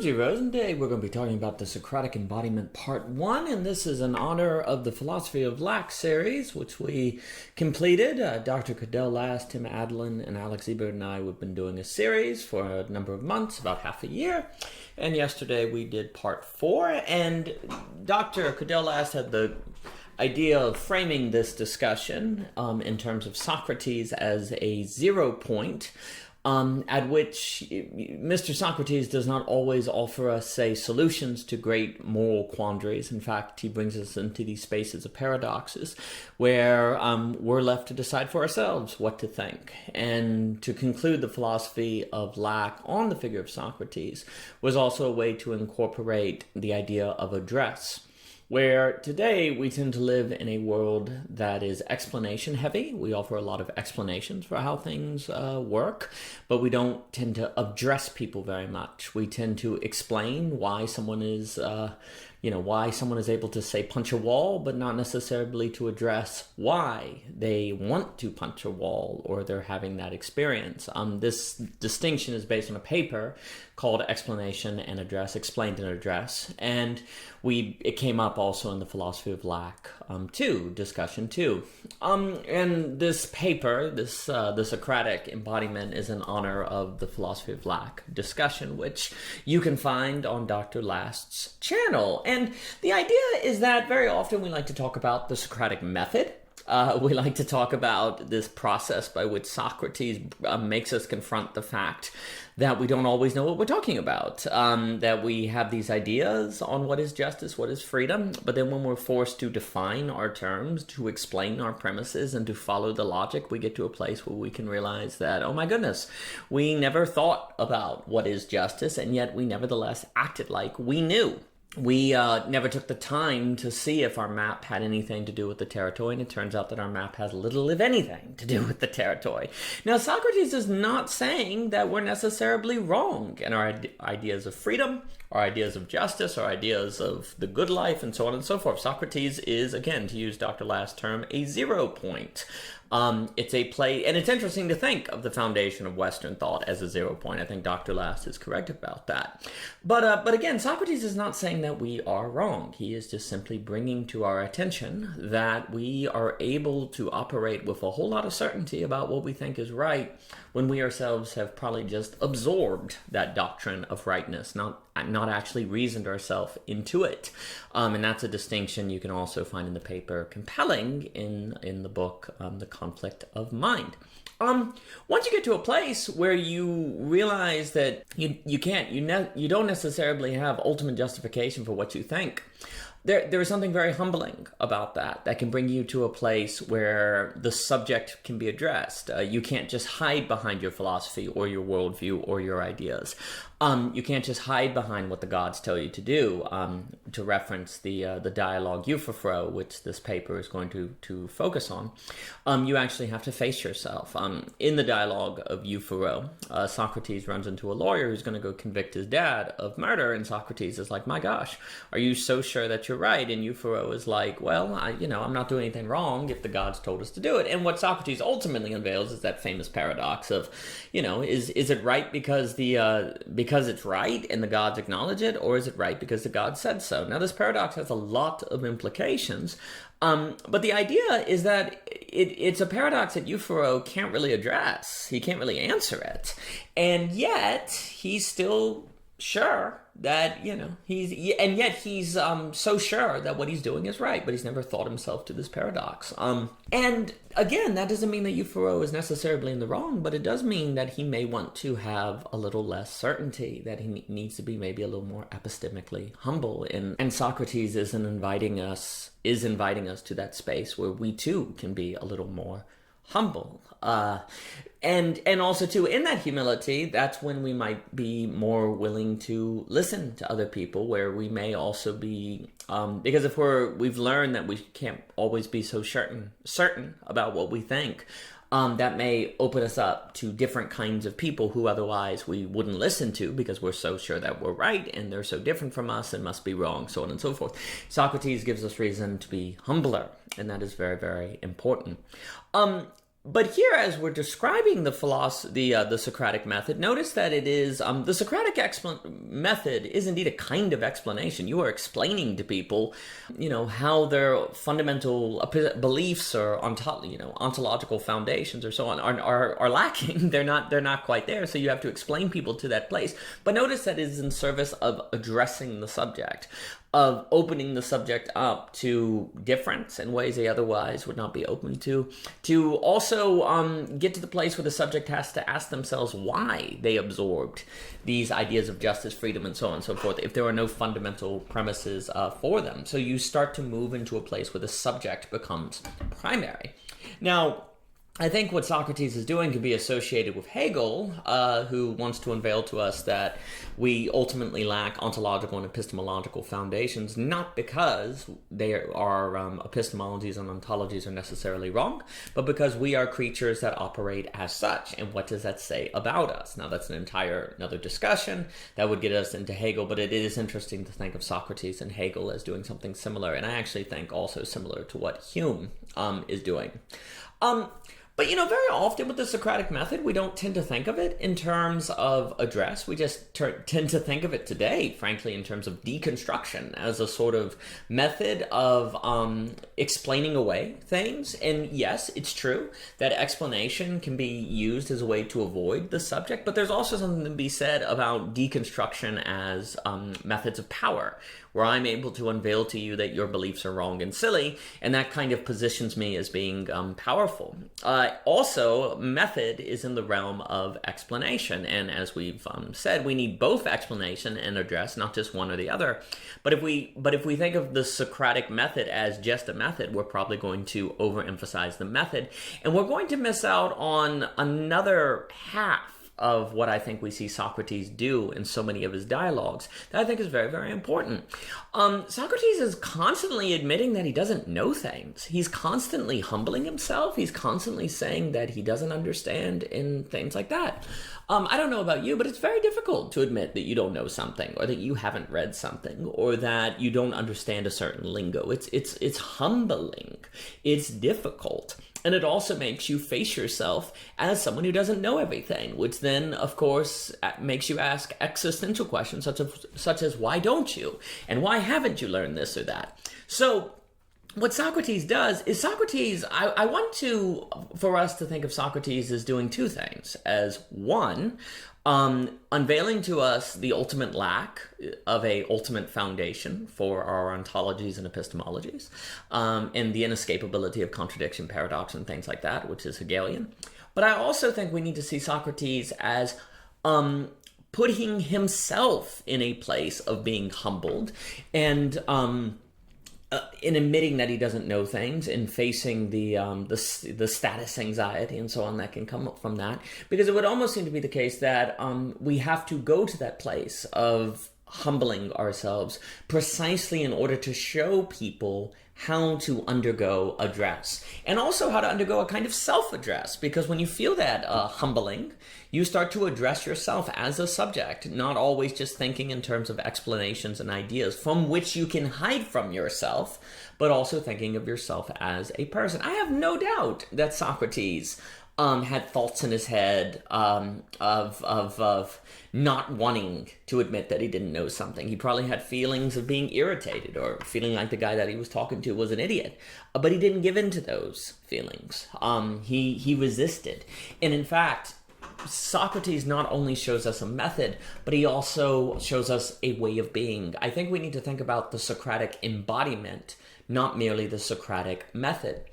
Rose, and today we're going to be talking about the Socratic Embodiment Part 1, and this is in honor of the Philosophy of Lack series, which we completed. Dr. Cadell Last, Tim Adalin, and Alex Ebert and I have been doing a series for a number of months, about half a year, and yesterday we did Part 4, and Dr. Cadell Last had the idea of framing this discussion in terms of Socrates as a 0 point, at which Mr. Socrates does not always offer us, say, solutions to great moral quandaries. In fact, he brings us into these spaces of paradoxes where we're left to decide for ourselves what to think. And to conclude the philosophy of lack on the figure of Socrates was also a way to incorporate the idea of address, where today we tend to live in a world that is explanation heavy. We offer a lot of explanations for how things work, but we don't tend to address people very much. We tend to explain why someone is able to, say, punch a wall, but not necessarily to address why they want to punch a wall or they're having that experience. This distinction is based on a paper called Explanation and Address, Explained and Address, and it came up also in the Philosophy of Lack discussion 2. And this paper, the Socratic Embodiment, is in honor of the Philosophy of Lack discussion, which you can find on Dr. Last's channel. And the idea is that very often we like to talk about the Socratic method. We like to talk about this process by which Socrates makes us confront the fact that we don't always know what we're talking about, that we have these ideas on what is justice, what is freedom, but then when we're forced to define our terms, to explain our premises, and to follow the logic, we get to a place where we can realize that, oh my goodness, we never thought about what is justice, and yet we nevertheless acted like we knew. We never took the time to see if our map had anything to do with the territory, and it turns out that our map has little, if anything, to do with the territory. Now, Socrates is not saying that we're necessarily wrong in our ideas of freedom, our ideas of justice, our ideas of the good life, and so on and so forth. Socrates is, again, to use Dr. Last's term, a 0 point. It's a play, and it's interesting to think of the foundation of Western thought as a 0 point. I think Dr. Last is correct about that. But again, Socrates is not saying that we are wrong. He is just simply bringing to our attention that we are able to operate with a whole lot of certainty about what we think is right when we ourselves have probably just absorbed that doctrine of rightness, not actually reasoned ourselves into it. And that's a distinction you can also find in the paper compelling in the book, The Conflict of Mind. Once you get to a place where you realize that you don't necessarily have ultimate justification for what you think, there is something very humbling about that can bring you to a place where the subject can be addressed. You can't just hide behind your philosophy or your worldview or your ideas. You can't just hide behind what the gods tell you to do. To reference the dialogue Euphophro, which this paper is going to focus on, you actually have to face yourself. In the dialogue of Euphophro, Socrates runs into a lawyer who's going to go convict his dad of murder, and Socrates is like, "My gosh, are you so sure that you're right?" And Euphophro is like, "Well, I'm not doing anything wrong if the gods told us to do it." And what Socrates ultimately unveils is that famous paradox of, is it right because it's right and the gods acknowledge it, or is it right because the gods said so? Now, this paradox has a lot of implications, but the idea is that it's a paradox that Euphophro can't really address. He can't really answer it, and yet he's still sure that he's so sure that what he's doing is right, but he's never thought himself to this paradox. And again, that doesn't mean that Euphophro is necessarily in the wrong, but it does mean that he may want to have a little less certainty, that he needs to be maybe a little more epistemically humble, and Socrates is inviting us to that space where we too can be a little more humble. And also too, in that humility, that's when we might be more willing to listen to other people, where we may also be, because if we've learned that we can't always be so certain about what we think, that may open us up to different kinds of people who otherwise we wouldn't listen to because we're so sure that we're right and they're so different from us and must be wrong, so on and so forth. Socrates gives us reason to be humbler, and that is very, very important. But here, as we're describing the Socratic method, notice that it is the Socratic method is indeed a kind of explanation. You are explaining to people, how their fundamental beliefs or ontological foundations or so on are lacking. They're not quite there. So you have to explain people to that place. But notice that it is in service of addressing the subject, of opening the subject up to difference in ways they otherwise would not be open to also get to the place where the subject has to ask themselves why they absorbed these ideas of justice, freedom, and so on and so forth, if there are no fundamental premises for them. So you start to move into a place where the subject becomes primary. Now, I think what Socrates is doing can be associated with Hegel, who wants to unveil to us that we ultimately lack ontological and epistemological foundations, not because our epistemologies and ontologies are necessarily wrong, but because we are creatures that operate as such. And what does that say about us? Now, that's another discussion that would get us into Hegel, but it is interesting to think of Socrates and Hegel as doing something similar, and I actually think also similar to what Hume is doing. But, very often with the Socratic method, we don't tend to think of it in terms of address. We just tend to think of it today, frankly, in terms of deconstruction as a sort of method of explaining away things. And yes, it's true that explanation can be used as a way to avoid the subject, but there's also something to be said about deconstruction as methods of power, where I'm able to unveil to you that your beliefs are wrong and silly, and that kind of positions me as being powerful. Also, method is in the realm of explanation, and as we've said, we need both explanation and address, not just one or the other. But if we think of the Socratic method as just a method, we're probably going to overemphasize the method, and we're going to miss out on another half of what I think we see Socrates do in so many of his dialogues that I think is very, very important. Socrates is constantly admitting that he doesn't know things. He's constantly humbling himself. He's constantly saying that he doesn't understand in things like that. I don't know about you, but it's very difficult to admit that you don't know something, or that you haven't read something, or that you don't understand a certain lingo. It's humbling. It's difficult. And it also makes you face yourself as someone who doesn't know everything, which then, of course, makes you ask existential questions such as why don't you? And why haven't you learned this or that? So what Socrates does is I want for us to think of Socrates as doing two things. As one, unveiling to us the ultimate lack of a ultimate foundation for our ontologies and epistemologies, and the inescapability of contradiction, paradox, and things like that, which is Hegelian. But I also think we need to see Socrates as putting himself in a place of being humbled, and in admitting that he doesn't know things, and facing the status anxiety and so on that can come up from that, because it would almost seem to be the case that we have to go to that place of humbling ourselves precisely in order to show people how to undergo address, and also how to undergo a kind of self-address, because when you feel that humbling, you start to address yourself as a subject, not always just thinking in terms of explanations and ideas from which you can hide from yourself, but also thinking of yourself as a person. I have no doubt that Socrates had thoughts in his head of not wanting to admit that he didn't know something. He probably had feelings of being irritated, or feeling like the guy that he was talking to was an idiot. But he didn't give in to those feelings. He resisted. And in fact, Socrates not only shows us a method, but he also shows us a way of being. I think we need to think about the Socratic embodiment, not merely the Socratic method.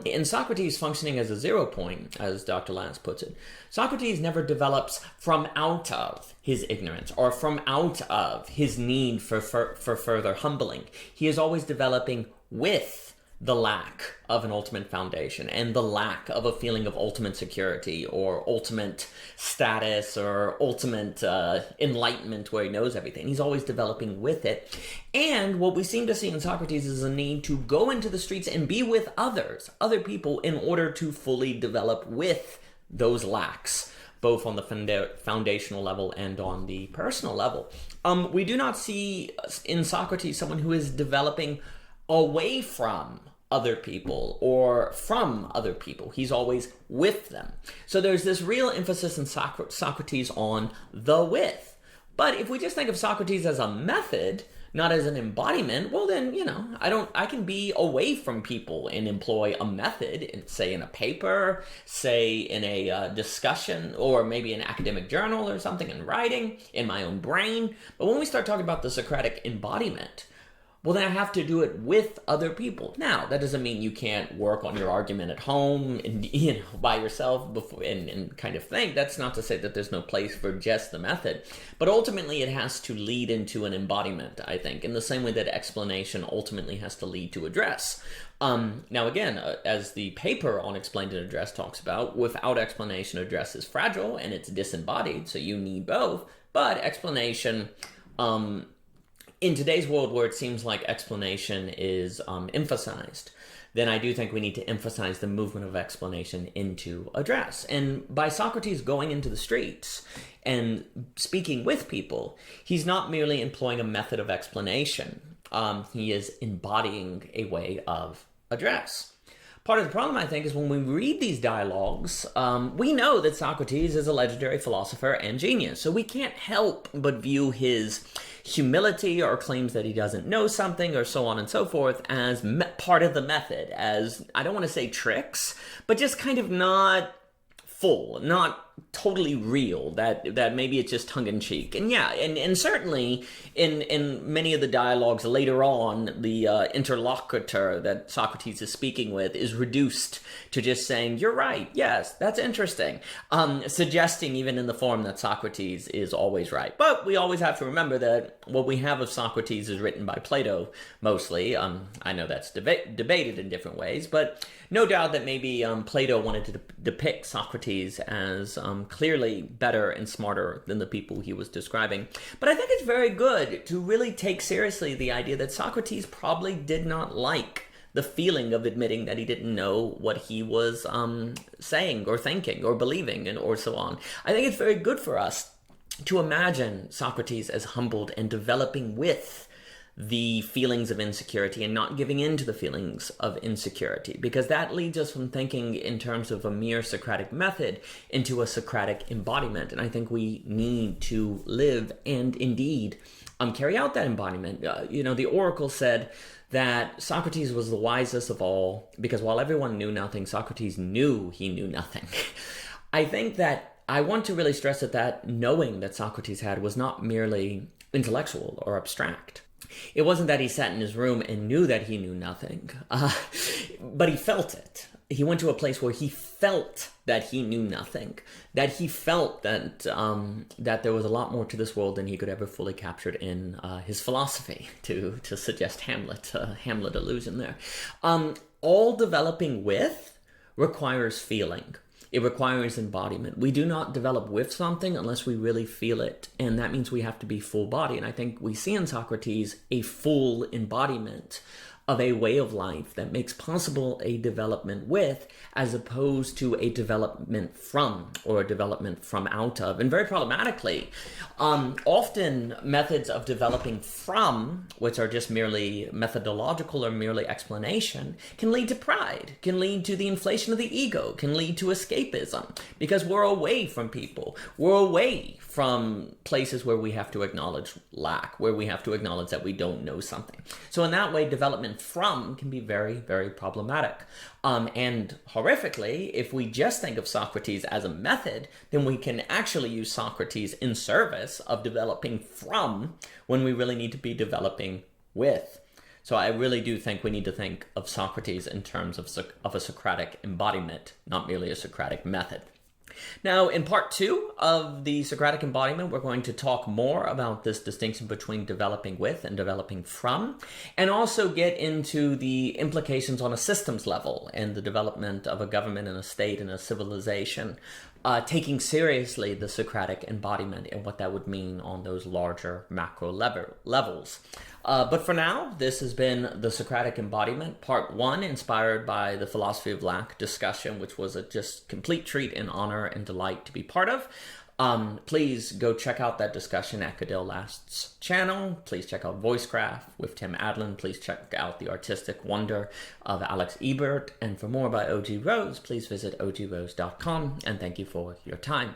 In Socrates functioning as a 0 point, as Dr. Last puts it, Socrates never develops from out of his ignorance, or from out of his need for further humbling. He is always developing with the lack of an ultimate foundation, and the lack of a feeling of ultimate security, or ultimate status, or ultimate enlightenment where he knows everything. He's always developing with it. And what we seem to see in Socrates is a need to go into the streets and be with other people, in order to fully develop with those lacks, both on the foundational level and on the personal level. We do not see in Socrates someone who is developing away from other people or from other people. He's always with them. So there's this real emphasis in Socrates on the with. But if we just think of Socrates as a method, not as an embodiment, well then, I can be away from people and employ a method, say in a paper, say in a discussion, or maybe an academic journal or something, in writing, in my own brain. But when we start talking about the Socratic embodiment, well, then I have to do it with other people. Now, that doesn't mean you can't work on your argument at home and by yourself before and kind of think. That's not to say that there's no place for just the method. But ultimately, it has to lead into an embodiment, I think, in the same way that explanation ultimately has to lead to address. Now, again, as the paper on Explained and Addressed talks about, without explanation, address is fragile and it's disembodied, so you need both. But explanation... in today's world where it seems like explanation is emphasized, then I do think we need to emphasize the movement of explanation into address. And by Socrates going into the streets and speaking with people, he's not merely employing a method of explanation. He is embodying a way of address. Part of the problem, I think, is when we read these dialogues, we know that Socrates is a legendary philosopher and genius, so we can't help but view his humility or claims that he doesn't know something or so on and so forth as part of the method, as, I don't want to say tricks, but just kind of not full, not totally real, that maybe it's just tongue-in-cheek. And yeah, and certainly in many of the dialogues later on, the interlocutor that Socrates is speaking with is reduced to just saying, you're right, yes, that's interesting, suggesting even in the form that Socrates is always right. But we always have to remember that what we have of Socrates is written by Plato, mostly. I know that's debated in different ways, but no doubt that maybe Plato wanted to depict Socrates as clearly better and smarter than the people he was describing. But I think it's very good to really take seriously the idea that Socrates probably did not like the feeling of admitting that he didn't know what he was saying or thinking or believing or so on. I think it's very good for us to imagine Socrates as humbled and developing with the feelings of insecurity and not giving in to the feelings of insecurity, because that leads us from thinking in terms of a mere Socratic method into a Socratic embodiment. And I think we need to live and indeed carry out that embodiment. The oracle said that Socrates was the wisest of all because while everyone knew nothing, Socrates knew he knew nothing. I think that I want to really stress that knowing that Socrates had was not merely intellectual or abstract. It wasn't that he sat in his room and knew that he knew nothing, but he felt it. He went to a place where he felt that he knew nothing, that he felt that that there was a lot more to this world than he could ever fully capture in his philosophy, to suggest Hamlet illusion there. All developing with requires feeling. It requires embodiment. We do not develop with something unless we really feel it. And that means we have to be full body. And I think we see in Socrates a full embodiment of a way of life that makes possible a development with, as opposed to a development from or a development from out of. And very problematically, often methods of developing from, which are just merely methodological or merely explanation, can lead to pride, can lead to the inflation of the ego, can lead to escapism, because we're away from people. We're away from places where we have to acknowledge lack, where we have to acknowledge that we don't know something. So in that way, development from can be very, very problematic. And horrifically, if we just think of Socrates as a method, then we can actually use Socrates in service of developing from when we really need to be developing with. So I really do think we need to think of Socrates in terms of a Socratic embodiment, not merely a Socratic method. Now, in part 2 of the Socratic embodiment, we're going to talk more about this distinction between developing with and developing from, and also get into the implications on a systems level and the development of a government and a state and a civilization, taking seriously the Socratic embodiment and what that would mean on those larger macro levels. But for now, this has been the Socratic embodiment, part 1, inspired by the philosophy of lack discussion, which was a just complete treat and honor and delight to be part of. Please go check out that discussion at Cadell Last's channel. Please check out Voicecraft with Tim Adalin. Please check out The Artistic Wonder of Alex Ebert. And for more about O.G. Rose, please visit ogrose.com. And thank you for your time.